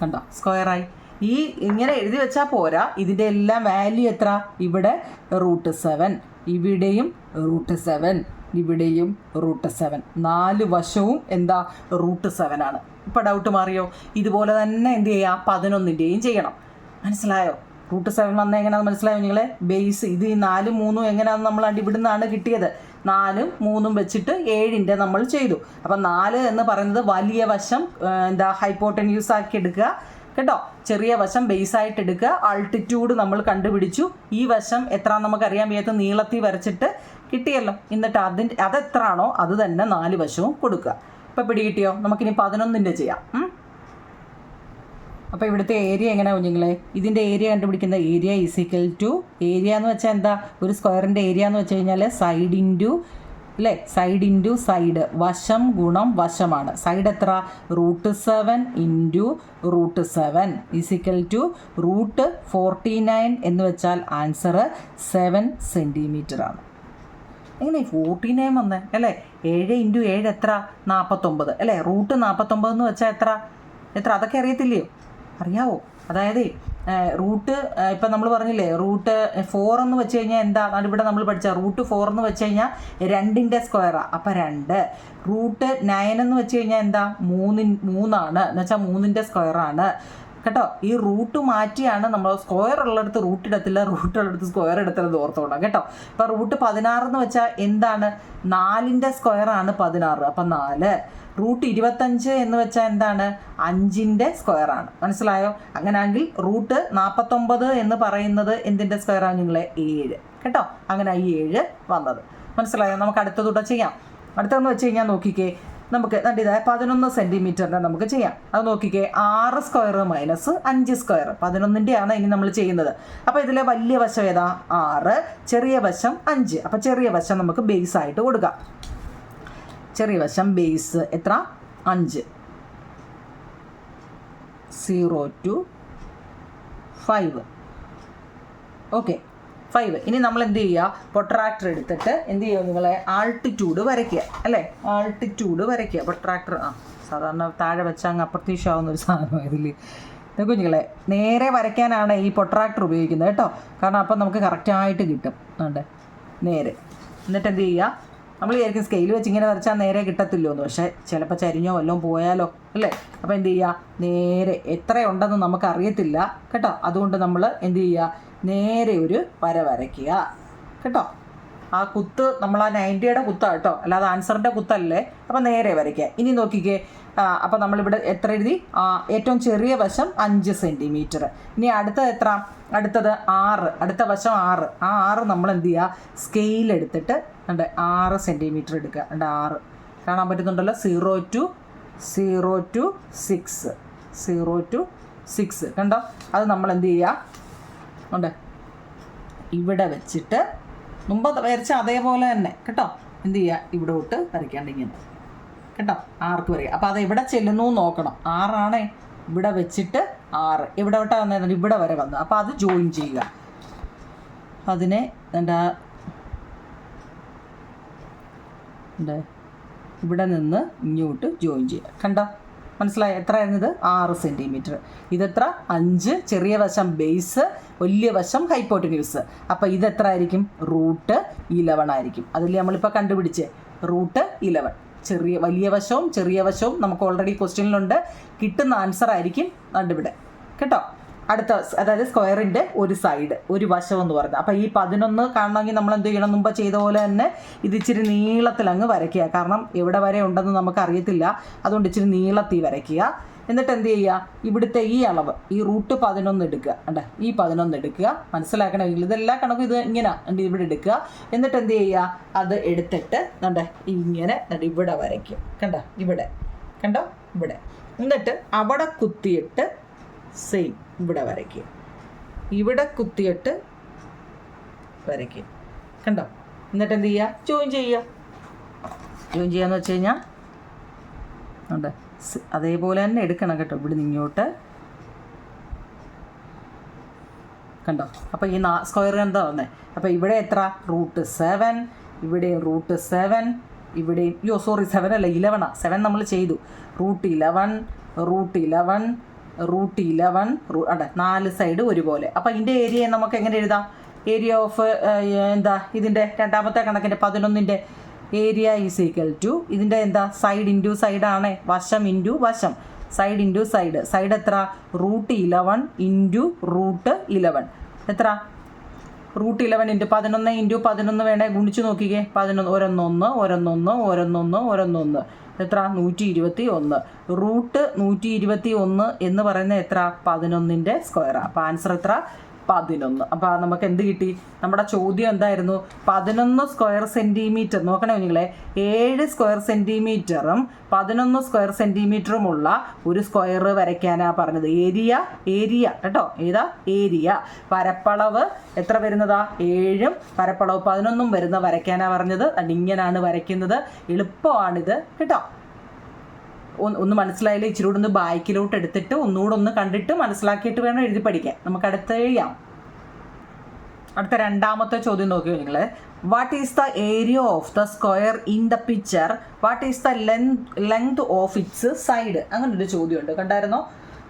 കണ്ടോ, സ്ക്വയറായി. ഈ ഇങ്ങനെ എഴുതി വെച്ചാൽ പോരാ, ഇതിൻ്റെ എല്ലാം വാല്യൂ എത്ര, ഇവിടെ √7, ഇവിടെയും √7, ഇവിടെയും √7, 4 വശവും എന്താ √7 ആണ്. ഇപ്പോൾ ഡൗട്ട് മാറിയോ? ഇതുപോലെ തന്നെ എന്ത് ചെയ്യുക, 11ൻ്റെയും ചെയ്യണം. മനസ്സിലായോ? √7 വന്നാൽ എങ്ങനെയാണെന്ന് മനസ്സിലായോ നിങ്ങളെ? ബേസ് ഇത് ഈ 4 3 എങ്ങനെയാണെന്ന് നമ്മൾ ഇവിടുന്നാണ് കിട്ടിയത്. 4 3 വെച്ചിട്ട് 7ൻ്റെ നമ്മൾ ചെയ്തു. അപ്പം 4 എന്ന് പറയുന്നത് വലിയ വശം ഹൈപ്പോട്ടന്യൂസ് ആക്കി എടുക്കുക കേട്ടോ, ചെറിയ വശം ബേസായിട്ട് എടുക്കുക. ആൾട്ടിറ്റ്യൂഡ് നമ്മൾ കണ്ടുപിടിച്ചു. ഈ വശം എത്ര നമുക്കറിയാൻ വയ്യാത്ത നീളത്തിൽ വരച്ചിട്ട് കിട്ടിയല്ലോ. എന്നിട്ട് അതെത്ര ആണോ അത് തന്നെ 4 വശവും കൊടുക്കുക. ഇപ്പം പിടികിട്ടിയോ? നമുക്കിനി 11ൻ്റെ ചെയ്യാം. അപ്പോൾ ഇവിടുത്തെ ഏരിയ എങ്ങനെയാണ് കുഞ്ഞുങ്ങളെ? ഇതിൻ്റെ ഏരിയ കണ്ടുപിടിക്കുന്ന ഏരിയ = ഏരിയ എന്ന് വെച്ചാൽ എന്താ, ഒരു സ്ക്വയറിൻ്റെ ഏരിയ എന്ന് വെച്ച് കഴിഞ്ഞാൽ സൈഡ് ഇൻറ്റു അല്ലേ, സൈഡ് ഇൻറ്റു സൈഡ്, വശം ഗുണം വശമാണ്. സൈഡ് എത്ര, √7 ഇൻറ്റു √7 = √49 എന്ന് വെച്ചാൽ ആൻസർ 7 സെൻറ്റിമീറ്റർ ആണ്. എങ്ങനെ 49 വന്നേ അല്ലേ? 7 ഇൻറ്റു 7 എത്ര, 49 അല്ലേ? √49 എന്ന് വെച്ചാൽ എത്ര അതൊക്കെ അറിയത്തില്ലയോ? അറിയാവോ? അതായത് ഇപ്പം നമ്മൾ പറഞ്ഞില്ലേ √4 എന്ന് വെച്ച് കഴിഞ്ഞാൽ എന്താ, ഇവിടെ നമ്മൾ പഠിച്ച √4 എന്ന് വെച്ച് കഴിഞ്ഞാൽ 2ൻ്റെ സ്ക്വയറാണ്. അപ്പം 2. √9 എന്ന് വെച്ച് കഴിഞ്ഞാൽ എന്താ, 3 ആണ് എന്ന് വെച്ചാൽ 3ൻ്റെ സ്ക്വയറാണ് കേട്ടോ. ഈ റൂട്ട് മാറ്റിയാണ് നമ്മൾ സ്ക്വയർ ഉള്ളിടത്ത് റൂട്ട് ഇടത്തില്ല, റൂട്ട് ഉള്ളിടത്ത് സ്ക്വയർ ഇടത്തില്ലെന്ന് ഓർത്തോണം കേട്ടോ. ഇപ്പം √16 എന്ന് വെച്ചാൽ എന്താണ്, 4ൻ്റെ സ്ക്വയറാണ് 16, അപ്പം 4. √25 എന്ന് വെച്ചാൽ എന്താണ്, 5ൻ്റെ സ്ക്വയറാണ്. മനസ്സിലായോ? അങ്ങനെയാണെങ്കിൽ √49 എന്ന് പറയുന്നത് എന്തിൻ്റെ സ്ക്വയറാണ് നിങ്ങളെ, 7 കേട്ടോ. അങ്ങനെ ഈ 7 വന്നത് മനസ്സിലായോ? നമുക്ക് അടുത്തതൂടെ ചെയ്യാം. അടുത്തതെന്ന് വെച്ച് കഴിഞ്ഞാൽ നോക്കിക്കേ, നമുക്ക് 11 സെൻറ്റിമീറ്ററിൻ്റെ നമുക്ക് ചെയ്യാം. അത് നോക്കിക്കേ, 6 സ്ക്വയർ മൈനസ് 5 സ്ക്വയർ 11ൻ്റെയാണ് ഇനി നമ്മൾ ചെയ്യുന്നത്. അപ്പോൾ ഇതിലെ വലിയ വശം ഏതാ, 6, ചെറിയ വശം 5. അപ്പോൾ ചെറിയ വശം നമുക്ക് ബേസ് ആയിട്ട് കൊടുക്കാം. ചെറിയ വശം ബേസ് എത്ര, 5, 0 to 5. ഓക്കെ 5. ഇനി നമ്മൾ എന്ത് ചെയ്യുക, പ്രൊട്രാക്ടർ എടുത്തിട്ട് എന്ത് ചെയ്യുക, നിങ്ങളെ ആൾട്ടിറ്റ്യൂഡ് വരയ്ക്കുക അല്ലേ, ആൾട്ടിറ്റ്യൂഡ് വരയ്ക്കുക. പ്രൊട്രാക്ടർ സാധാരണ താഴെ വെച്ചാൽ അങ്ങ് അപ്രത്യക്ഷമാവുന്ന ഒരു സാധനം ഇതിൽ. കുഞ്ഞുങ്ങളെ നേരെ വരയ്ക്കാനാണ് ഈ പ്രൊട്രാക്ടർ ഉപയോഗിക്കുന്നത് കേട്ടോ, കാരണം അപ്പം നമുക്ക് കറക്റ്റായിട്ട് കിട്ടും. ഉണ്ട് നേരെ. എന്നിട്ട് എന്ത് ചെയ്യുക, നമ്മൾ വിചാരിക്കും സ്കെയിൽ വെച്ച് ഇങ്ങനെ വരച്ചാൽ നേരെ കിട്ടത്തില്ലോ എന്ന്, പക്ഷേ ചിലപ്പോൾ ചരിഞ്ഞോ വല്ലതും പോയാലോ അല്ലേ. അപ്പോൾ എന്ത് ചെയ്യുക, നേരെ എത്രയുണ്ടെന്ന് നമുക്കറിയത്തില്ല കേട്ടോ. അതുകൊണ്ട് നമ്മൾ എന്ത് ചെയ്യുക, നേരെ ഒരു വര വരയ്ക്കുക കേട്ടോ. ആ കുത്ത് നമ്മൾ ആ 90യുടെ കുത്താണ് കേട്ടോ, അല്ലാതെ ആൻസറിൻ്റെ കുത്തല്ലേ. അപ്പോൾ നേരെ വരയ്ക്കുക. ഇനി നോക്കിക്കേ, അപ്പോൾ നമ്മളിവിടെ എത്ര എഴുതി, ഏറ്റവും ചെറിയ വശം 5 സെൻറ്റിമീറ്റർ. ഇനി അടുത്തത് എത്ര, അടുത്തത് 6, അടുത്ത വശം 6. ആ 6 നമ്മൾ എന്ത് ചെയ്യുക, സ്കെയിൽ എടുത്തിട്ട് 6 സെൻറ്റിമീറ്റർ എടുക്കുക. 6 കാണാൻ പറ്റുന്നുണ്ടല്ലോ, 0 to 6, 0 to 6 കണ്ടോ. അത് നമ്മൾ എന്ത് ചെയ്യുക, ഉണ്ട് ഇവിടെ വെച്ചിട്ട് മുമ്പ് വരച്ച അതേപോലെ തന്നെ കേട്ടോ. എന്ത് ചെയ്യുക, ഇവിടെ തൊട്ട് വരയ്ക്കാണ്ട് ഇങ്ങനെ കേട്ടോ, 6ക്ക് വരയ്ക്കുക. അപ്പോൾ അത് എവിടെ ചെല്ലുന്നു നോക്കണം. 6 ഇവിടെ വെച്ചിട്ട് 6 ഇവിടെ തൊട്ടാ വന്നത്, ഇവിടെ വരെ വന്നു. അപ്പോൾ അത് ജോയിൻ ചെയ്യുക. അതിനെ ഇവിടെ നിന്ന് ഇങ്ങോട്ട് ജോയിൻ ചെയ്യുക. കണ്ടോ, മനസ്സിലായി? എത്രയായിരുന്നു ഇത്, 6 സെൻറ്റിമീറ്റർ. ഇതെത്ര, 5, ചെറിയ വശം ബേസ്, വലിയ വശം ഹൈപ്പോട്ടന്യൂസ്. അപ്പോൾ ഇതെത്ര ആയിരിക്കും, √11 ആയിരിക്കും. അതിൽ നമ്മളിപ്പോൾ കണ്ടുപിടിച്ച് √11. വലിയ വശവും ചെറിയ വശവും നമുക്ക് ഓൾറെഡി ക്വസ്റ്റ്യനിലുണ്ട്. കിട്ടുന്ന ആൻസർ ആയിരിക്കും ഇവിടെ കേട്ടോ. അടുത്ത അതായത് സ്ക്വയറിൻ്റെ ഒരു സൈഡ് ഒരു വശം എന്ന് പറയുന്നത്. അപ്പോൾ ഈ 11 കാണണമെങ്കിൽ നമ്മൾ എന്ത് ചെയ്യണം? മുമ്പ് ചെയ്ത പോലെ തന്നെ ഇത് ഇച്ചിരി നീളത്തിൽ അങ്ങ് വരയ്ക്കുക. കാരണം എവിടെ വരെ ഉണ്ടെന്ന് നമുക്ക് അറിയത്തില്ല, അതുകൊണ്ട് ഇച്ചിരി നീളത്തിൽ വരയ്ക്കുക. എന്നിട്ട് എന്ത് ചെയ്യുക? ഇവിടുത്തെ ഈ അളവ് ഈ √11 എടുക്കുക. കണ്ടേ, ഈ 11 എടുക്കുക. മനസ്സിലാക്കണമെങ്കിൽ ഇതെല്ലാം കണക്കും ഇത് ഇങ്ങനെ ഇവിടെ എടുക്കുക. എന്നിട്ട് എന്ത് ചെയ്യുക? അത് എടുത്തിട്ട് കണ്ടേ ഇങ്ങനെ ഇവിടെ വരയ്ക്കും. കണ്ടോ ഇവിടെ, കണ്ടോ ഇവിടെ. എന്നിട്ട് അവിടെ കുത്തിയിട്ട് സെയിം ഇവിടെ വരയ്ക്കുക. ഇവിടെ കുത്തിയിട്ട് വരയ്ക്കുക. കണ്ടോ? എന്നിട്ട് എന്ത് ചെയ്യുക? ജോയിൻ ചെയ്യുക. ജോയിൻ ചെയ്യാന്ന് വെച്ച് കഴിഞ്ഞാൽ ഉണ്ട് അതേപോലെ തന്നെ എടുക്കണം കേട്ടോ. ഇവിടെ ഇങ്ങോട്ട് കണ്ടോ? അപ്പോൾ ഈ സ്ക്വയർ എന്താ വന്നേ? അപ്പോൾ ഇവിടെ എത്ര? √7, ഇവിടെയും √7, ഇവിടെയും 7 അല്ല 11. 7 നമ്മൾ ചെയ്തു. √11 അതെ 4 സൈഡ് ഒരുപോലെ. അപ്പോൾ ഇതിൻ്റെ ഏരിയ നമുക്ക് എങ്ങനെ എഴുതാം? ഏരിയ ഓഫ് എന്താ ഇതിൻ്റെ രണ്ടാമത്തെ കണക്കിൻ്റെ 11ൻ്റെ ഏരിയ ഈസ് ഈക്വൽ ടു ഇതിൻ്റെ എന്താ? സൈഡ് ഇൻറ്റു സൈഡാണ്. വശം ഇൻറ്റു വശം. Side into side. സൈഡ് എത്ര? √11 ഇൻറ്റു √11 എത്ര? √11 ഇൻറ്റു 11 ഇൻറ്റു 11 വേണേ ഗുണിച്ച് നോക്കിക്കേ. 11 11 എത്ര? 121. √121 എന്ന് പറയുന്നത് എത്ര? 11ൻ്റെ സ്ക്വയറാണ്. അപ്പോൾ ആൻസർ എത്ര? 11. അപ്പോൾ നമുക്ക് എന്ത് കിട്ടി? നമ്മുടെ ചോദ്യം എന്തായിരുന്നു? 11 സ്ക്വയർ സെൻറ്റിമീറ്റർ. നോക്കണേ നിങ്ങളെ, 7 സ്ക്വയർ സെൻറ്റിമീറ്ററും 11 സ്ക്വയർ സെൻറ്റിമീറ്ററുമുള്ള ഒരു സ്ക്വയർ വരയ്ക്കാനാണ് പറഞ്ഞത്. ഏരിയ കേട്ടോ. ഏതാ? ഏരിയ. പരപ്പളവ് എത്ര വരുന്നതാ? 7ഉം പരപ്പളവ് 11ഉം വരുന്ന വരയ്ക്കാനാണ് പറഞ്ഞത്. ഇങ്ങനെയാണ് വരയ്ക്കുന്നത്. എളുപ്പമാണിത് കേട്ടോ. ഒന്ന് മനസ്സിലായാലും ഇച്ചിരി കൂടെ ഒന്ന് ബാക്കിലോട്ട് എടുത്തിട്ട് ഒന്നുകൂടെ ഒന്ന് കണ്ടിട്ട് മനസ്സിലാക്കിയിട്ട് വേണം എഴുതി പഠിക്കാൻ. നമുക്ക് അടുത്ത എഴുതാം. അടുത്ത രണ്ടാമത്തെ ചോദ്യം നോക്കിയോ നിങ്ങൾ. What is the area of the square in the picture? What is the length of its side? അങ്ങനൊരു ചോദ്യമുണ്ട്. കണ്ടായിരുന്നോ?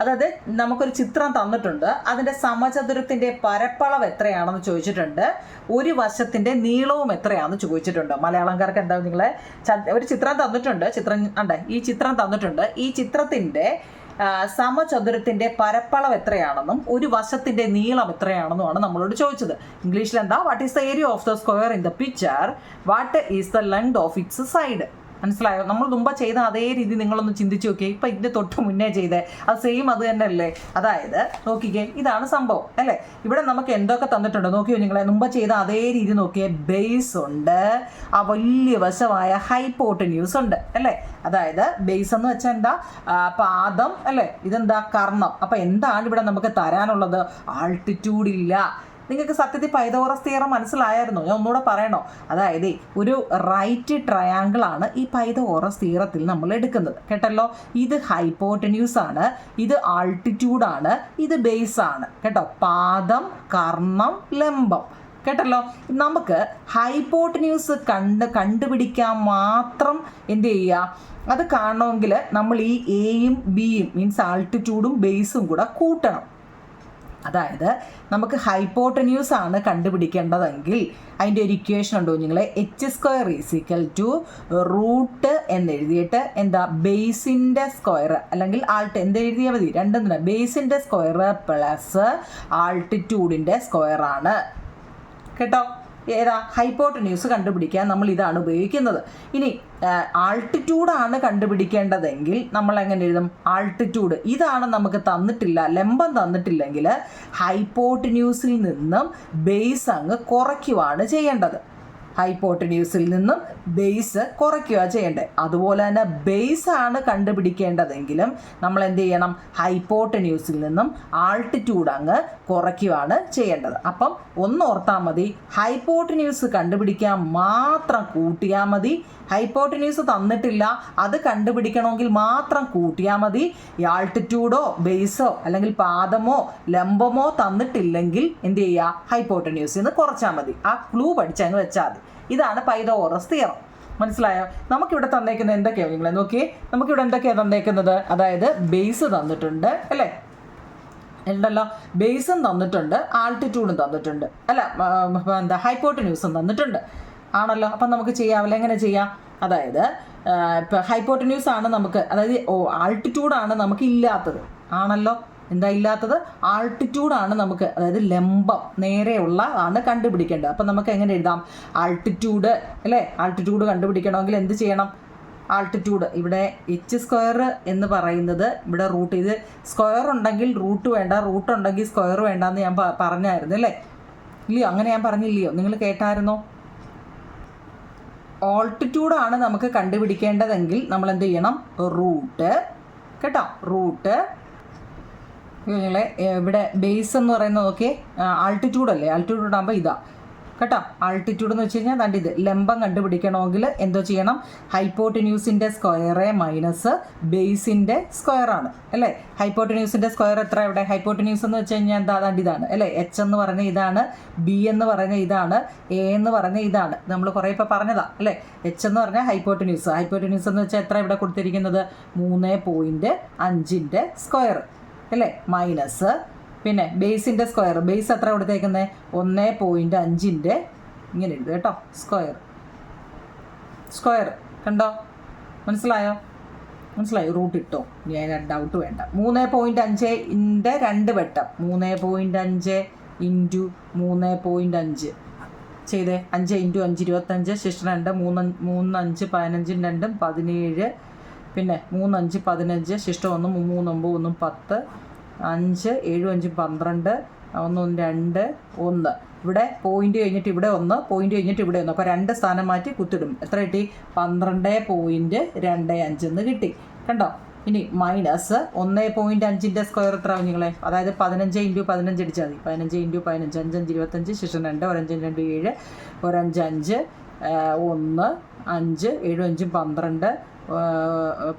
അതായത് നമുക്കൊരു ചിത്രം തന്നിട്ടുണ്ട്. അതിൻ്റെ സമചതുരത്തിൻ്റെ പരപ്പളവ് എത്രയാണെന്ന് ചോദിച്ചിട്ടുണ്ട്. ഒരു വശത്തിൻ്റെ നീളവും എത്രയാണെന്ന് ചോദിച്ചിട്ടുണ്ട്. മലയാളംകാർക്ക് എന്താ? നിങ്ങളെ ഒരു ചിത്രം തന്നിട്ടുണ്ട്. ഈ ചിത്രം തന്നിട്ടുണ്ട്. ഈ ചിത്രത്തിൻ്റെ സമചതുരത്തിൻ്റെ പരപ്പളവ് എത്രയാണെന്നും ഒരു വശത്തിൻ്റെ നീളം എത്രയാണെന്നുമാണ് നമ്മളോട് ചോദിച്ചത്. ഇംഗ്ലീഷിൽ എന്താ? What is the area of the square in the picture? What is the length of its side? മനസ്സിലായോ? നമ്മൾ മുമ്പ് ചെയ്ത അതേ രീതി നിങ്ങളൊന്ന് ചിന്തിച്ച് നോക്കിയേ. ഇപ്പം ഇതിൻ്റെ തൊട്ട് മുന്നേ ചെയ്തേ അത് സെയിം അത് തന്നെ അല്ലേ? അതായത് നോക്കിക്കേ, ഇതാണ് സംഭവം അല്ലേ? ഇവിടെ നമുക്ക് എന്തൊക്കെ തന്നിട്ടുണ്ട് നോക്കിയോ നിങ്ങളെ. മുമ്പ് ചെയ്ത അതേ രീതി നോക്കിയേ. ബേസ് ഉണ്ട്, ആ വലിയ വശമായ ഹൈപ്പോട്ടന്യൂസ് ഉണ്ട് അല്ലേ? അതായത് ബേസ് എന്ന് വെച്ചാൽ എന്താ? പാദം അല്ലേ? ഇതെന്താ? കർണം. അപ്പം എന്താണ് ഇവിടെ നമുക്ക് തരാനുള്ളത്? ആൾട്ടിറ്റ്യൂഡ് ഇല്ല. നിങ്ങൾക്ക് സത്യത്തിൽ പൈതഗോറസ് തിയറം മനസ്സിലായിരുന്നു? ഞാൻ ഒന്നുകൂടെ പറയണോ? അതായത് ഒരു റൈറ്റ് ട്രയാങ്കിൾ ആണ് ഈ പൈതഗോറസ് തിയറത്തിൽ നമ്മൾ എടുക്കുന്നത്. കേട്ടല്ലോ? ഇത് ഹൈപ്പോട്ടന്യൂസ് ആണ്, ഇത് ആൾട്ടിറ്റ്യൂഡ് ആണ്, ഇത് ബേസ് ആണ്. കേട്ടോ? പാദം, കർണം, ലംബം. കേട്ടല്ലോ? നമുക്ക് ഹൈപ്പോട്ടന്യൂസ് കണ്ടുപിടിക്കാൻ മാത്രം എന്ത് ചെയ്യുക? അത് കാണണമെങ്കിൽ നമ്മൾ ഈ എയും ബിയും മീൻസ് ആൾട്ടിറ്റ്യൂഡും ബേസും കൂടെ കൂട്ടണം. അതായത് നമുക്ക് ഹൈപ്പോട്ടന്യൂസ് ആണ് കണ്ടുപിടിക്കേണ്ടതെങ്കിൽ അതിൻ്റെ ഒരു ഇക്വേഷൻ ഉണ്ടോ നിങ്ങളെ? h² റൂട്ട് എന്നെഴുതിയിട്ട് എന്താ? ബേസിൻ്റെ സ്ക്വയർ അല്ലെങ്കിൽ എന്തെഴുതിയാൽ മതി? രണ്ടും തന്നെ. ബേസിൻ്റെ സ്ക്വയർ പ്ലസ് ആൾട്ടിറ്റ്യൂഡിൻ്റെ സ്ക്വയർ ആണ്. കേട്ടോ? ഏതാ? ഹൈപ്പോട്ടന്യൂസ് കണ്ടുപിടിക്കാൻ നമ്മൾ ഇതാണ് ഉപയോഗിക്കുന്നത്. ഇനി ആൾട്ടിറ്റ്യൂഡാണ് കണ്ടുപിടിക്കേണ്ടതെങ്കിൽ നമ്മൾ എങ്ങനെ എഴുതും? ആൾട്ടിറ്റ്യൂഡ് ഇതാണ് നമുക്ക് തന്നിട്ടില്ല, ലംബം തന്നിട്ടില്ലെങ്കിൽ ഹൈപ്പോട്ടന്യൂസിൽ നിന്നും ബേസ് അങ്ങ് കുറയ്ക്കുവാണ് ചെയ്യേണ്ടത്. ഹൈപ്പോട്ടന്യൂസിൽ നിന്നും ബേസ് കുറയ്ക്കുക ചെയ്യേണ്ടത്. അതുപോലെ തന്നെ ബേസ് ആണ് കണ്ടുപിടിക്കേണ്ടതെങ്കിലും നമ്മൾ എന്ത് ചെയ്യണം? ഹൈപ്പോട്ടന്യൂസിൽ നിന്നും ആൾട്ടിറ്റ്യൂഡ് അങ്ങ് കുറയ്ക്കുകയാണ് ചെയ്യേണ്ടത്. അപ്പം ഒന്ന് ഓർത്താൽ മതി, ഹൈപ്പോട്ടന്യൂസ് കണ്ടുപിടിക്കാൻ മാത്രം കൂട്ടിയാൽ മതി. ഹൈപ്പോട്ടന്യൂസ് തന്നിട്ടില്ല, അത് കണ്ടുപിടിക്കണമെങ്കിൽ മാത്രം കൂട്ടിയാൽ മതി. ഈ ആൾട്ടിറ്റ്യൂഡോ ബേസോ അല്ലെങ്കിൽ പാദമോ ലംബമോ തന്നിട്ടില്ലെങ്കിൽ എന്ത് ചെയ്യുക? ഹൈപ്പോട്ടന്യൂസിൽ നിന്ന് കുറച്ചാൽ മതി. ആ ക്ലൂ പഠിച്ചങ്ങ് വെച്ചാൽ മതി. ഇതാണ് പൈതഗോറസ് തിയറം. മനസ്സിലായോ? നമുക്കിവിടെ തന്നേക്കുന്നത് എന്തൊക്കെയാണ് നിങ്ങളെ നോക്കിയേ. നമുക്കിവിടെ എന്തൊക്കെയാണ് തന്നേക്കുന്നത്? അതായത് ബേസ് തന്നിട്ടുണ്ട് അല്ലേ? ഉണ്ടല്ലോ, ബേസും തന്നിട്ടുണ്ട്, ആൾട്ടിറ്റ്യൂഡും തന്നിട്ടുണ്ട് അല്ല, ഹൈപ്പോട്ടന്യൂസും തന്നിട്ടുണ്ട് ആണല്ലോ. അപ്പം നമുക്ക് ചെയ്യാമല്ലോ. എങ്ങനെ ചെയ്യാം? അതായത് ഇപ്പം ഹൈപ്പോട്ടന്യൂസ് ആണ് നമുക്ക്, അതായത് ആൾട്ടിറ്റ്യൂഡാണ് നമുക്ക് ഇല്ലാത്തത് ആണല്ലോ. എന്താ ഇല്ലാത്തത്? ആൾട്ടിറ്റ്യൂഡാണ് നമുക്ക്, അതായത് ലംബം നേരെയുള്ള ആണ് കണ്ടുപിടിക്കേണ്ടത്. അപ്പം നമുക്ക് എങ്ങനെ എഴുതാം? ആൾട്ടിറ്റ്യൂഡ് അല്ലേ? ആൾട്ടിറ്റ്യൂഡ് കണ്ടുപിടിക്കണമെങ്കിൽ എന്ത് ചെയ്യണം? ആൾട്ടിറ്റ്യൂഡ് ഇവിടെ h² എന്ന് പറയുന്നത് ഇവിടെ റൂട്ട്, ഇത് സ്ക്വയർ ഉണ്ടെങ്കിൽ റൂട്ട് വേണ്ട, റൂട്ട് ഉണ്ടെങ്കിൽ സ്ക്വയർ വേണ്ട എന്ന് ഞാൻ പറഞ്ഞായിരുന്നു അല്ലേ? ഇല്ലയോ? അങ്ങനെ ഞാൻ പറഞ്ഞില്ലയോ? നിങ്ങൾ കേട്ടായിരുന്നോ? ആൾട്ടിറ്റ്യൂഡാണ് നമുക്ക് കണ്ടുപിടിക്കേണ്ടതെങ്കിൽ നമ്മൾ എന്ത് ചെയ്യണം? റൂട്ട്, കേട്ടോ, റൂട്ട്. നിങ്ങളെ ഇവിടെ ബേസ് എന്ന് പറയുന്നത് നോക്കിയേ, ആൾട്ടിറ്റ്യൂഡ് അല്ലേ? ആൾട്ടിറ്റ്യൂഡ് ആകുമ്പോൾ ഇതാ, കേട്ടോ. ആൾട്ടിറ്റ്യൂഡ് എന്ന് വെച്ച് കഴിഞ്ഞാൽ ദാണ്ട് ഇത് ലംബം കണ്ടുപിടിക്കണമെങ്കിൽ എന്തോ ചെയ്യണം? ഹൈപ്പോട്ടിന്യൂസിൻ്റെ സ്ക്വയറ് മൈനസ് ബേസിൻ്റെ സ്ക്വയറാണ് അല്ലേ? ഹൈപ്പോട്ടിന്യൂസിൻ്റെ സ്ക്വയർ എത്ര? ഇവിടെ ഹൈപ്പോട്ടിന്യൂസ് എന്ന് വെച്ച് കഴിഞ്ഞാൽ എന്താ? ദാണ്ട് ഇതാണ് അല്ലേ? h എന്ന് പറഞ്ഞ ഇതാണ്, b എന്ന് പറഞ്ഞ ഇതാണ്, a എന്ന് പറഞ്ഞ ഇതാണ്. നമ്മൾ കുറേ ഇപ്പോൾ പറഞ്ഞതാണ് അല്ലേ? h എന്ന് പറഞ്ഞാൽ ഹൈപ്പോട്ടിന്യൂസ്. ഹൈപ്പോട്ടിന്യൂസ് എന്ന് വെച്ചാൽ എത്ര ഇവിടെ കൊടുത്തിരിക്കുന്നത്? 3.5ൻ്റെ സ്ക്വയർ അല്ലേ? മൈനസ് പിന്നെ ബേസിൻ്റെ സ്ക്വയർ, ബേസ് എത്ര കൊടുത്തേക്കുന്നത്? 1.5ൻ്റെ ഇങ്ങനെ എഴുതുക കേട്ടോ, സ്ക്വയർ. സ്ക്വയർ കണ്ടോ? മനസ്സിലായോ? മനസ്സിലായോ? റൂട്ട് ഇട്ടോ, ഞാൻ ഡൗട്ട് വേണ്ട. 3.5ൻ്റെ 2 വട്ടം, 3.5 ഇൻറ്റു 3.5 ചെയ്തേ. 5 ഇൻറ്റു 5 25, ശിഷ്ടം 2, 3 5 15 2 17, പിന്നെ 3 5 15, ശിഷ്ടം 1 3 9 1 10, 5 7 5 12, 1 2 1. ഇവിടെ പോയിന്റ് കഴിഞ്ഞിട്ട് ഇവിടെ 1, പോയിന്റ് കഴിഞ്ഞിട്ട് ഇവിടെ 1. അപ്പോൾ 2 സ്ഥാനം മാറ്റി കുത്തിടും. എത്ര കിട്ടി? 12.25 എന്ന് കിട്ടി. കണ്ടോ? ഇനി മൈനസ് 1.5ൻ്റെ സ്ക്വയർ എത്ര നിങ്ങളെ? അതായത് 15 ഇൻറ്റു 15 അടിച്ചാൽ മതി. 15 ഇൻറ്റു 15, 5 5 25, ശേഷം 2, 1 5 2 7, 1 5 5, 1 5 7 5 12,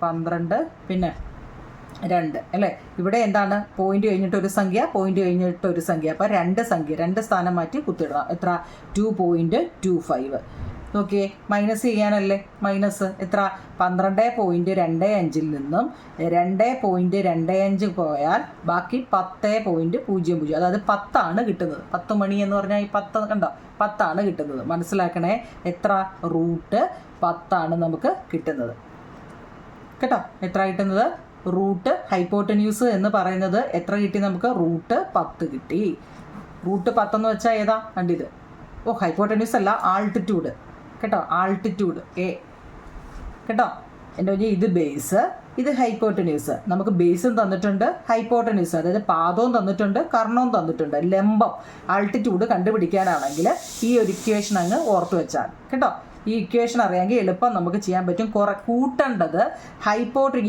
12 പിന്നെ 2 അല്ലേ? ഇവിടെ എന്താണ്? പോയിന്റ് കഴിഞ്ഞിട്ട് ഒരു സംഖ്യ, പോയിന്റ് കഴിഞ്ഞിട്ട് ഒരു സംഖ്യ. അപ്പോൾ 2 സംഖ്യ, 2 സ്ഥാനം മാറ്റി കുത്തിടണം. എത്ര? 2.25. നോക്കിയേ, മൈനസ് ചെയ്യാനല്ലേ? മൈനസ് എത്ര? 12.25 നിന്നും 2.25 പോയാൽ ബാക്കി 10.00, അതായത് 10 കിട്ടുന്നത്. 10 മണി എന്ന് പറഞ്ഞാൽ ഈ 10 കണ്ടോ? 10 കിട്ടുന്നത്. മനസ്സിലാക്കണേ. എത്ര? റൂട്ട് 10 നമുക്ക് കിട്ടുന്നത് കേട്ടോ. എത്ര കിട്ടുന്നത്? റൂട്ട് ഹൈപ്പോട്ടന്യൂസ് എന്ന് പറയുന്നത് എത്ര കിട്ടി നമുക്ക്? റൂട്ട് 10 കിട്ടി. റൂട്ട് 10 എന്ന് വെച്ചാൽ ഏതാ? കണ്ടിത്. ഓ, ഹൈപ്പോട്ടന്യൂസ് അല്ല, ആൾട്ടിറ്റ്യൂഡ് കേട്ടോ. ആൾട്ടിറ്റ്യൂഡ് എ കേട്ടോ. എൻ്റെ പറഞ്ഞാൽ ഇത് ബേസ്, ഇത് ഹൈപ്പോട്ടന്യൂസ്. നമുക്ക് ബേസും തന്നിട്ടുണ്ട്, ഹൈപ്പോട്ടന്യൂസ് അതായത് പാദവും തന്നിട്ടുണ്ട്, കർണവും തന്നിട്ടുണ്ട്. ലംബം ആൾട്ടിറ്റ്യൂഡ് കണ്ടുപിടിക്കാനാണെങ്കിൽ ഈ ഒരു ഇക്വേഷൻ അങ്ങ് ഓർത്ത് വെച്ചാൽ കേട്ടോ. ഈ ഇക്വേഷൻ അറിയാമെങ്കിൽ എളുപ്പം നമുക്ക് ചെയ്യാൻ പറ്റും. കൂട്ടേണ്ടത്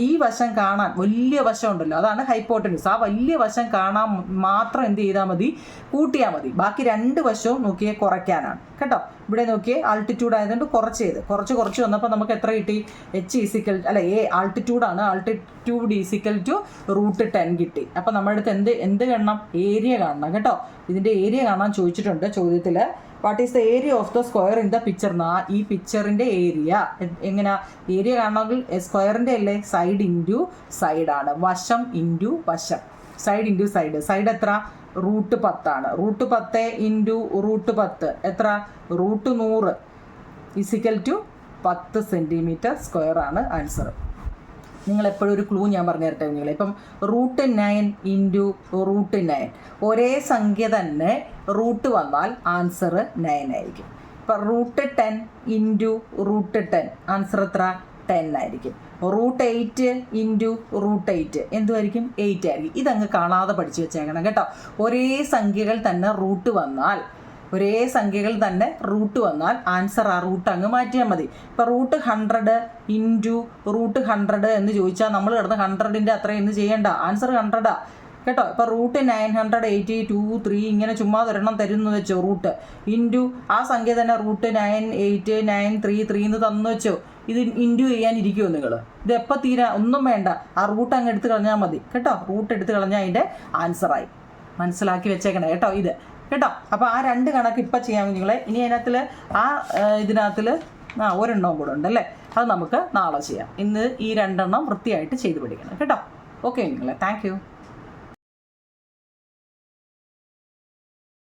ഈ വശം കാണാൻ വലിയ വശം ഉണ്ടല്ലോ, അതാണ് ഹൈപ്പോട്ടന്യൂസ്. ആ വലിയ വശം കാണാൻ മാത്രം എന്ത് ചെയ്താൽ മതി? കൂട്ടിയാൽ മതി. ബാക്കി 2 വശവും നോക്കിയേ കുറയ്ക്കാനാണ് കേട്ടോ. ഇവിടെ നോക്കിയേ ആൾട്ടിറ്റ്യൂഡ് ആയതുകൊണ്ട് കുറച്ച് വന്നപ്പോൾ നമുക്ക് എത്ര കിട്ടി? എ ആൾട്ടിറ്റ്യൂഡാണ്. ആൾട്ടിറ്റ്യൂഡ് = റൂട്ട് 10 കിട്ടി. അപ്പോൾ നമ്മുടെ അടുത്ത് എന്ത് കാണണം? ഏരിയ കാണണം കേട്ടോ. ഇതിൻ്റെ ഏരിയ കാണാൻ ചോദിച്ചിട്ടുണ്ട് ചോദ്യത്തിൽ. What is the area of the square in the picture? ഈ പിക്ചറിൻ്റെ ഏരിയ എങ്ങനെയാ? ഏരിയ കാണണമെങ്കിൽ സ്ക്വയറിൻ്റെ അല്ലേ? സൈഡ് ഇൻറ്റു സൈഡാണ്, വശം ഇൻറ്റു വശം, സൈഡ് ഇൻറ്റു സൈഡ്. സൈഡ് എത്ര? റൂട്ട് 10. റൂട്ട് 10 ഇൻറ്റു റൂട്ട് 10 എത്ര? റൂട്ട് 100 = 10 സെൻറ്റിമീറ്റർ സ്ക്വയർ ആണ് ആൻസർ. നിങ്ങളെപ്പോഴും ഒരു ക്ലൂ ഞാൻ പറഞ്ഞു തരട്ടെ നിങ്ങളെ. ഇപ്പം റൂട്ട് 9 ഇൻറ്റു റൂട്ട് 9 ഒരേ സംഖ്യ തന്നെ റൂട്ട് വന്നാൽ ആൻസർ 9 ആയിരിക്കും. ഇപ്പം റൂട്ട് 10 ഇൻറ്റു റൂട്ട് 10 ആൻസർ എത്ര? 10 ആയിരിക്കും. Root 8 into root 8 എന്തുമായിരിക്കും? 8 ആയിരിക്കും. ഇതങ്ങ് കാണാതെ പഠിച്ചു വെച്ചേക്കണം കേട്ടോ. ഒരേ സംഖ്യകൾ തന്നെ റൂട്ട് വന്നാൽ ആൻസർ ആ റൂട്ട് അങ്ങ് മാറ്റിയാൽ മതി. ഇപ്പോൾ റൂട്ട് 100 ഇൻറ്റു റൂട്ട് 100 എന്ന് ചോദിച്ചാൽ നമ്മൾ കിടന്ന് 100ൻ്റെ അത്രയും എന്ന് ചെയ്യേണ്ട, ആൻസർ 100 കേട്ടോ. ഇപ്പോൾ റൂട്ട് 982 ഇങ്ങനെ ചുമ്മാ ഒരെണ്ണം തരുമെന്ന് വെച്ചോ. റൂട്ട് ഇൻറ്റു ആ സംഖ്യ തന്നെ റൂട്ട് 98933 എന്ന് തന്നു വെച്ചോ. ഇത് ഇൻറ്റു ചെയ്യാനിരിക്കുമോ നിങ്ങൾ? ഇത് എപ്പോൾ തീരാ? ഒന്നും വേണ്ട, ആ റൂട്ട് അങ്ങ് എടുത്ത് കളഞ്ഞാൽ മതി കേട്ടോ. റൂട്ട് എടുത്ത് കളഞ്ഞാൽ അതിൻ്റെ ആൻസറായി. മനസ്സിലാക്കി വെച്ചേക്കണേ കേട്ടോ ഇത് കേട്ടോ. അപ്പോൾ ആ 2 കണക്ക് ഇപ്പം ചെയ്യാം നിങ്ങളെ. ഇനി ഇതിനകത്തിൽ ഒരെണ്ണവും കൂടെ ഉണ്ടല്ലേ, അത് നമുക്ക് നാളെ ചെയ്യാം. ഇന്ന് ഈ 2 വൃത്തിയായിട്ട് ചെയ്ത് പഠിക്കണം കേട്ടോ. ഓക്കെ നിങ്ങളെ, താങ്ക് യു.